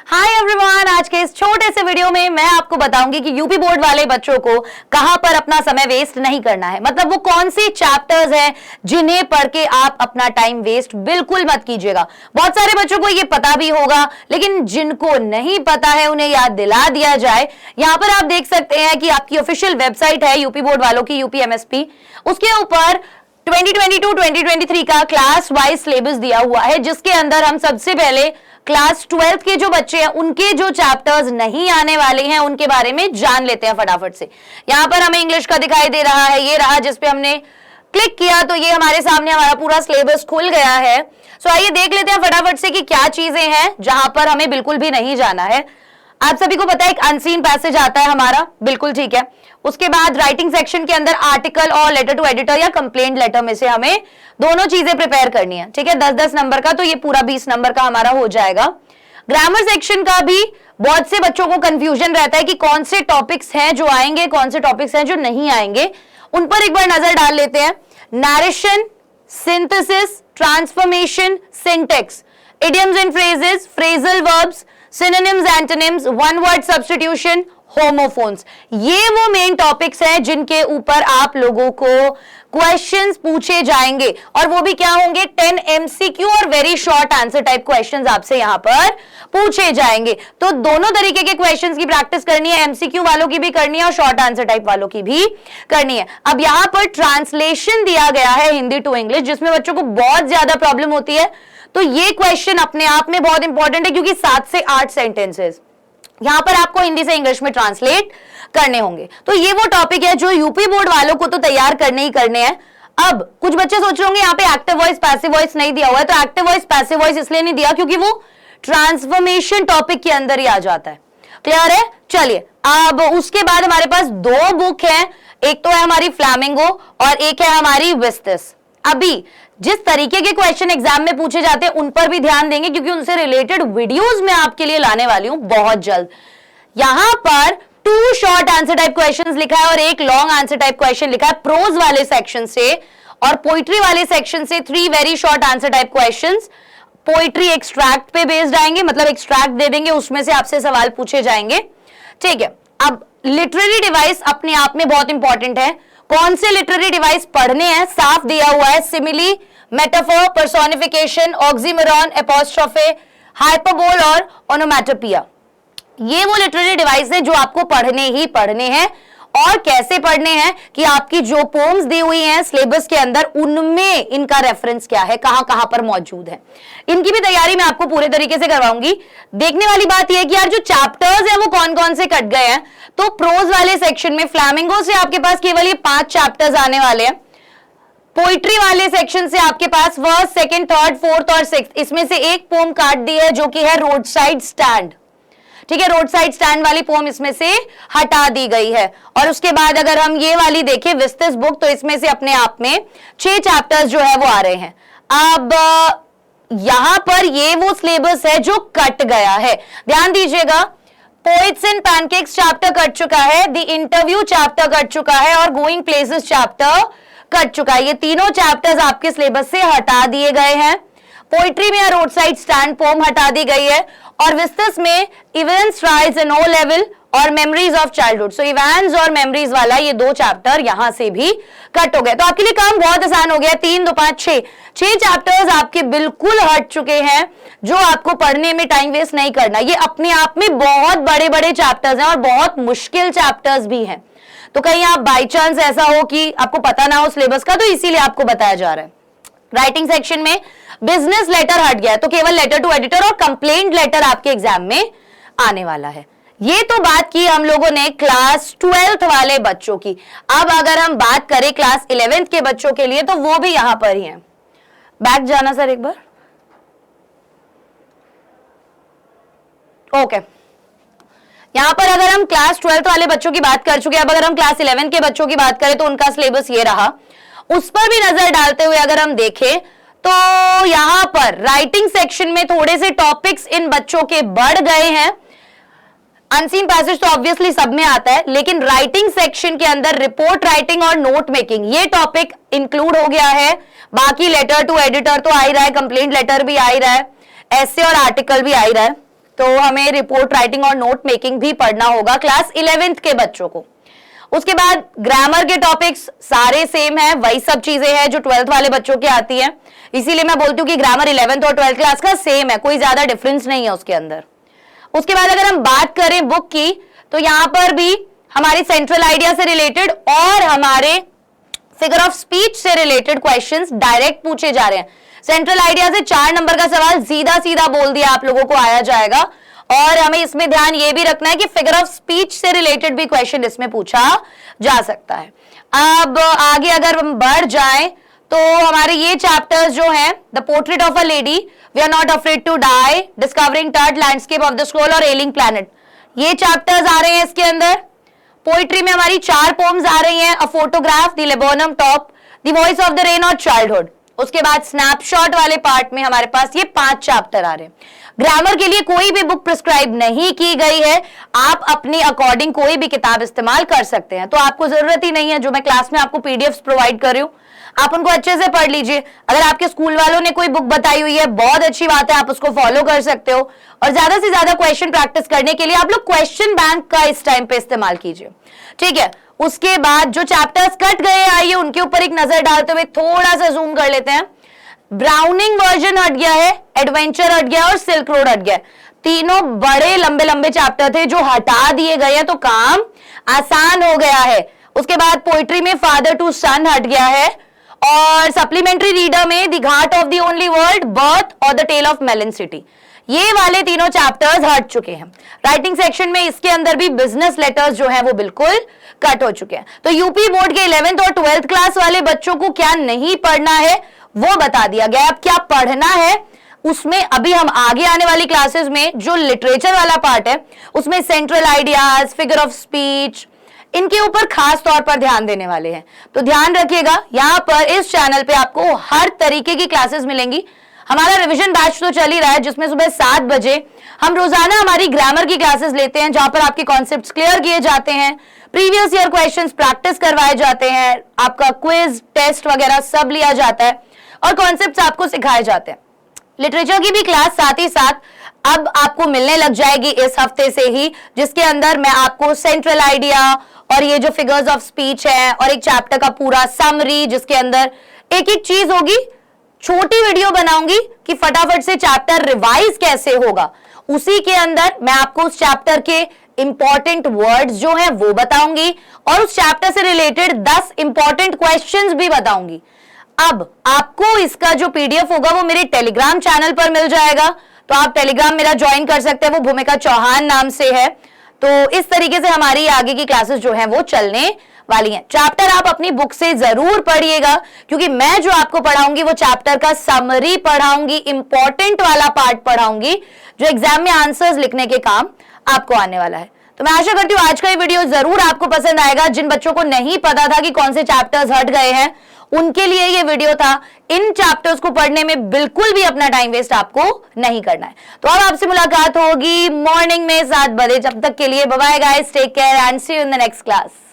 Hi everyone, आज के इस छोटे से वीडियो में मैं आपको बताऊंगी कि यूपी बोर्ड वाले बच्चों को कहां पर अपना समय वेस्ट नहीं करना है। मतलब वो कौन सी चैप्टर्स हैं जिन्हें पढ़ के आप अपना टाइम वेस्ट बिल्कुल मत कीजिएगा। बहुत सारे बच्चों को ये पता भी होगा, लेकिन जिनको नहीं पता है उन्हें याद दिला दिया जाए। यहां पर आप देख सकते हैं कि आपकी ऑफिशियल वेबसाइट है यूपी बोर्ड वालों की, यूपीएमएसपी, उसके ऊपर 2022-2023 का क्लास वाइज सिलेबस दिया हुआ है, जिसके अंदर हम सबसे पहले क्लास 12th के जो बच्चे हैं उनके जो चैप्टर्स नहीं आने वाले हैं उनके बारे में जान लेते हैं फटाफट से। यहां पर हमें इंग्लिश का दिखाई दे रहा है, ये रहा, जिस पे हमने क्लिक किया तो ये हमारे सामने हमारा पूरा सिलेबस खुल गया है। सो आइए देख लेते हैं फटाफट से कि क्या चीजें हैं जहां पर हमें बिल्कुल भी नहीं जाना है। आप सभी को पता है एक अनसीन पैसेज आता है हमारा, बिल्कुल ठीक है। उसके बाद राइटिंग सेक्शन के अंदर आर्टिकल और लेटर टू एडिटर या कंप्लेंट लेटर में से हमें दोनों चीजें प्रिपेयर करनी है, ठीक है। 10-10 नंबर का, तो ये पूरा 20 नंबर का हमारा हो जाएगा। ग्रामर सेक्शन का भी बहुत से बच्चों को कंफ्यूजन रहता है कि कौन से टॉपिक्स हैं जो आएंगे, कौन से टॉपिक्स हैं जो नहीं आएंगे। उन पर एक बार नजर डाल लेते हैं। Narration, synthesis, transformation, syntax, idioms and phrases, phrasal verbs, synonyms, antonyms, one word substitution, homophones, ये वो मेन टॉपिक्स हैं जिनके ऊपर आप लोगों को क्वेश्चंस पूछे जाएंगे। और वो भी क्या होंगे? 10 एमसीक्यू और very short answer type questions आपसे यहां पर पूछे जाएंगे। तो दोनों तरीके के क्वेश्चंस की प्रैक्टिस करनी है, एमसीक्यू वालों की भी करनी है और शॉर्ट आंसर टाइप वालों की भी करनी है। अब यहां पर ट्रांसलेशन दिया गया है हिंदी टू इंग्लिश, जिसमें बच्चों को बहुत ज्यादा प्रॉब्लम होती है। तो ये क्वेश्चन अपने आप में बहुत इंपॉर्टेंट है, क्योंकि 7 से 8 सेंटेंसेस यहां पर आपको हिंदी से इंग्लिश में ट्रांसलेट करने होंगे। तो ये वो टॉपिक है जो यूपी बोर्ड वालों को तो तैयार करने ही करने हैं। अब कुछ बच्चे सोच रहे होंगे यहाँ पे एक्टिव वॉइस पैसिव वॉइस नहीं दिया हुआ है। तो एक्टिव वॉइस पैसिव वॉइस इसलिए नहीं दिया क्योंकि वो ट्रांसफॉर्मेशन टॉपिक के अंदर ही आ जाता है। क्लियर है? चलिए, अब उसके बाद हमारे पास 2 बुक है, एक तो है हमारी फ्लैमिंगो और एक है हमारी विस्तिस। अभी जिस तरीके के क्वेश्चन एग्जाम में पूछे जाते हैं उन पर भी ध्यान देंगे, क्योंकि उनसे रिलेटेड वीडियोस मैं आपके लिए लाने वाली हूं बहुत जल्द। यहां पर 2 शॉर्ट आंसर टाइप क्वेश्चंस लिखा है और एक लॉन्ग आंसर टाइप क्वेश्चन लिखा है प्रोज वाले सेक्शन से, और पोइट्री वाले सेक्शन से 3 very short answer type questions. Poetry extract पे बेस्ड आएंगे, मतलब एक्सट्रैक्ट दे देंगे, उसमें से आपसे सवाल पूछे जाएंगे, ठीक है। अब लिटरेरी डिवाइस अपने आप में बहुत इंपॉर्टेंट है। कौन से लिटरेरी डिवाइस पढ़ने हैं साफ दिया हुआ है। Simile, metaphor, personification, oxymoron, apostrophe, hyperbole और ओनोमैटोपिया, ये वो लिटरेरी डिवाइस है जो आपको पढ़ने ही पढ़ने हैं। और कैसे पढ़ने हैं कि आपकी जो पोम्स दी हुई हैं सिलेबस के अंदर, उनमें इनका रेफरेंस क्या है, कहां कहां पर मौजूद है, इनकी भी तैयारी मैं आपको पूरे तरीके से करवाऊंगी। देखने वाली बात यह है कि यार जो चैप्टर्स हैं वो कौन कौन से कट गए हैं। तो प्रोज वाले सेक्शन में फ्लैमिंगो से आपके पास केवल ये 5 चैप्टर्स आने वाले हैं। पोइट्री वाले सेक्शन से आपके पास 1st, 2nd, 3rd, 4th और 6th, इसमें से एक पोम काट दी है जो कि है रोड साइड स्टैंड, ठीक है। रोड साइड स्टैंड वाली पोम इसमें से हटा दी गई है। और उसके बाद अगर हम ये वाली देखें विस्तिस बुक, तो इसमें से अपने आप में 6 चैप्टर्स जो है वो आ रहे हैं। अब यहां पर ये वो सिलेबस है जो कट गया है, ध्यान दीजिएगा। Poets and pancakes chapter cut चुका है, द इंटरव्यू चैप्टर कट चुका है और गोइंग प्लेसेस चैप्टर कट चुका है। ये तीनों चैप्टर्स आपके सिलेबस से हटा दिए गए हैं। पोइट्री में रोड साइड स्टैंड पोम हटा दी गई है, और विस्तिस में events, rise and O level और memories of childhood. So events और मेमोरीज वाला ये 2 चैप्टर यहां से भी कट हो गए। तो आपके लिए काम बहुत आसान हो गया। 3, 2, 5, 6 चैप्टर्स आपके बिल्कुल हट चुके हैं, जो आपको पढ़ने में टाइम वेस्ट नहीं करना। ये अपने आप में बहुत बड़े बड़े चैप्टर्स हैं और बहुत मुश्किल चैप्टर्स भी हैं। तो कहीं आप बाई चांस ऐसा हो कि आपको पता ना हो सिलेबस का, तो इसीलिए आपको बताया जा रहा है। राइटिंग सेक्शन में बिजनेस लेटर हट गया है, तो केवल लेटर टू एडिटर और कंप्लेंट लेटर आपके एग्जाम में आने वाला है। ये तो बात की हम लोगों ने क्लास 12th वाले बच्चों की। अब अगर हम बात करें क्लास 11th के बच्चों के लिए, तो वो भी यहां पर ही है। बैक जाना सर एक बार, ओके। यहां पर अगर हम क्लास 12th वाले बच्चों की बात कर चुके हैं, अब अगर हम क्लास 11 के बच्चों की बात करें तो उनका सिलेबस ये रहा। उस पर भी नजर डालते हुए अगर हम देखें तो यहां पर राइटिंग सेक्शन में थोड़े से टॉपिक्स इन बच्चों के बढ़ गए हैं। अनसीन पैसेज तो ऑब्वियसली सब में आता है, लेकिन राइटिंग सेक्शन के अंदर रिपोर्ट राइटिंग और नोट मेकिंग ये टॉपिक इंक्लूड हो गया है। बाकी लेटर टू एडिटर तो आ ही रहा है, कंप्लेंट लेटर भी आ ही रहा है, ऐसे और आर्टिकल भी आ ही रहा है। तो हमें रिपोर्ट राइटिंग और नोट मेकिंग भी पढ़ना होगा क्लास 11th के बच्चों को। उसके बाद ग्रामर के टॉपिक्स सारे सेम है, वही सब चीजें हैं जो 12th वाले बच्चों की आती है, इसीलिए मैं बोलती हूँ कि ग्रामर 11th और 12th क्लास का सेम है, कोई ज्यादा डिफरेंस नहीं है उसके अंदर। उसके बाद अगर हम बात करें बुक की, तो यहां पर भी हमारे सेंट्रल आइडिया से रिलेटेड और हमारे फिगर ऑफ स्पीच से रिलेटेड क्वेश्चंस डायरेक्ट पूछे जा रहे हैं। सेंट्रल आइडिया से 4 नंबर का सवाल सीधा सीधा बोल दिया आप लोगों को आया जाएगा, और हमें इसमें ध्यान ये भी रखना है कि फिगर ऑफ स्पीच से रिलेटेड भी क्वेश्चन इसमें पूछा जा सकता है। अब आगे अगर हम बढ़ जाएं तो हमारे ये चैप्टर्स जो हैं, the portrait of a lady, we are not afraid to die, discovering टर्ट, लैंडस्केप ऑफ द स्क्रोल और एलिंग प्लैनेट, ये चैप्टर्स आ रहे हैं इसके अंदर। पोइट्री में हमारी 4 पोम्स आ रही हैं, a photograph, the laburnum top, the voice of the rain और चाइल्डहुड। उसके बाद स्नैपशॉट वाले पार्ट में हमारे पास ये 5 चैप्टर आ रहे हैं। ग्रामर के लिए कोई भी बुक प्रिस्क्राइब नहीं की गई है, आप अपने अकॉर्डिंग कोई भी किताब इस्तेमाल कर सकते हैं, तो आपको जरूरत ही नहीं है जो मैं क्लास में आपको पीडीएफ्स प्रोवाइड कर रही हूं, आप उनको अच्छे से पढ़ लीजिए। अगर आपके स्कूल वालों ने कोई बुक बताई हुई है, बहुत अच्छी बात है, आप उसको फॉलो कर सकते हो। और ज्यादा से ज्यादा क्वेश्चन प्रैक्टिस करने के लिए आप लोग क्वेश्चन बैंक का इस टाइम पे इस्तेमाल कीजिए, ठीक है। उसके बाद जो चैप्टर्स कट गए, आइए उनके ऊपर एक नजर डालते हुए थोड़ा सा जूम कर लेते हैं। ब्राउनिंग वर्जन हट गया है, एडवेंचर हट गया और सिल्क रोड हट गया। तीनों बड़े लंबे लंबे चैप्टर थे जो हटा दिए गए हैं, तो काम आसान हो गया है। उसके बाद पोइट्री में फादर टू सन हट गया है, और सप्लीमेंट्री रीडर में the ghat of the only world, birth और the tale of Melon City, ये वाले तीनों चैप्टर्स हट चुके हैं। राइटिंग सेक्शन में इसके अंदर भी बिजनेस लेटर्स जो है वो बिल्कुल कट हो चुके हैं। तो यूपी बोर्ड के 11th और 12th क्लास वाले बच्चों को क्या नहीं पढ़ना है वो बता दिया गया। अब क्या पढ़ना है उसमें अभी हम आगे आने वाली क्लासेस में जो लिटरेचर वाला पार्ट है उसमें central ideas, figure of speech, इनके ऊपर खास तौर पर ध्यान देने वाले हैं। तो ध्यान रखिएगा, यहां पर इस चैनल पे आपको हर तरीके की क्लासेस मिलेंगी। हमारा रिवीजन बैच तो चल ही रहा है, जिसमें सुबह 7 बजे हम रोजाना हमारी ग्रामर की क्लासेस लेते हैं, जहां पर आपके कॉन्सेप्ट्स क्लियर किए जाते हैं, प्रीवियस ईयर क्वेश्चंस प्रैक्टिस करवाए जाते हैं, आपका क्विज टेस्ट वगैरह सब लिया जाता है और कॉन्सेप्ट्स आपको सिखाए जाते हैं। लिटरेचर की भी क्लास साथ ही साथ अब आपको मिलने लग जाएगी इस हफ्ते से ही, जिसके अंदर मैं आपको सेंट्रल आइडिया और ये जो फिगर्स ऑफ स्पीच है और एक चैप्टर का पूरा समरी, जिसके अंदर एक एक चीज होगी, छोटी वीडियो बनाऊंगी कि फटाफट से चैप्टर रिवाइज कैसे होगा। उसी के अंदर मैं आपको उस चैप्टर के इंपॉर्टेंट वर्ड्स जो हैं वो बताऊंगी और उस चैप्टर से रिलेटेड 10 इंपॉर्टेंट क्वेश्चंस भी बताऊंगी। अब आपको इसका जो पीडीएफ होगा वो मेरे टेलीग्राम चैनल पर मिल जाएगा, तो आप टेलीग्राम मेरा ज्वाइन कर सकते हैं, वो भूमिका चौहान नाम से है। तो इस तरीके से हमारी आगे की क्लासेस जो हैं वो चलने वाली हैं। चैप्टर आप अपनी बुक से जरूर पढ़िएगा, क्योंकि मैं जो आपको पढ़ाऊंगी वो चैप्टर का समरी पढ़ाऊंगी, इंपॉर्टेंट वाला पार्ट पढ़ाऊंगी जो एग्जाम में आंसर्स लिखने के काम आपको आने वाला है। तो मैं आशा करती हूँ आज का ये वीडियो जरूर आपको पसंद आएगा। जिन बच्चों को नहीं पता था कि कौन से चैप्टर्स हट गए हैं उनके लिए ये वीडियो था। इन चैप्टर्स को पढ़ने में बिल्कुल भी अपना टाइम वेस्ट आपको नहीं करना है। तो अब आपसे मुलाकात होगी मॉर्निंग में 7 बजे। जब तक के लिए bye bye guys, take care and see you in the next class.